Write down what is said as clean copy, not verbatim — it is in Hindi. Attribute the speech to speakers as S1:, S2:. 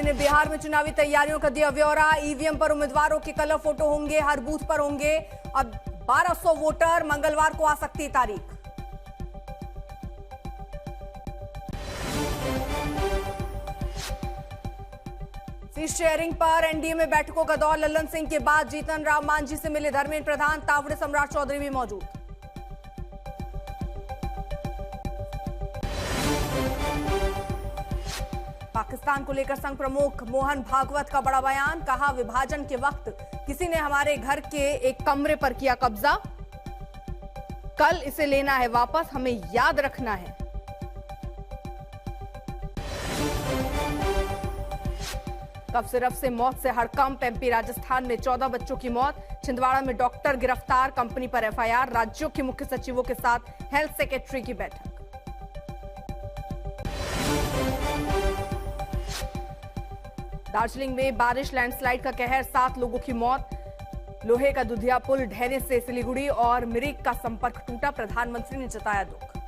S1: डीआईजी ने बिहार में चुनावी तैयारियों का दिया ब्यौरा। ईवीएम पर उम्मीदवारों के कलर फोटो होंगे, हर बूथ पर होंगे। अब 1200 वोटर, मंगलवार को आ सकती है तारीख। सीट शेयरिंग पर एनडीए में बैठकों का दौर। लल्लन सिंह के बाद जीतन राम मांझी से मिले धर्मेंद्र प्रधान, तावड़े सम्राट चौधरी भी मौजूद। पाकिस्तान को लेकर संघ प्रमुख मोहन भागवत का बड़ा बयान। कहा, विभाजन के वक्त किसी ने हमारे घर के एक कमरे पर किया कब्जा, कल इसे लेना है वापस, हमें याद रखना है। कफ सिरप से मौत से हड़कंप। एमपी राजस्थान में 14 बच्चों की मौत। छिंदवाड़ा में डॉक्टर गिरफ्तार, कंपनी पर एफआईआर। राज्यों के मुख्य सचिवों के साथ हेल्थ सेक्रेटरी की बैठक। दार्जिलिंग में बारिश, लैंडस्लाइड का कहर, 7 लोगों की मौत। लोहे का दुधिया पुल ढहने से सिलीगुड़ी और मिरिक का संपर्क टूटा। प्रधानमंत्री ने जताया दुख।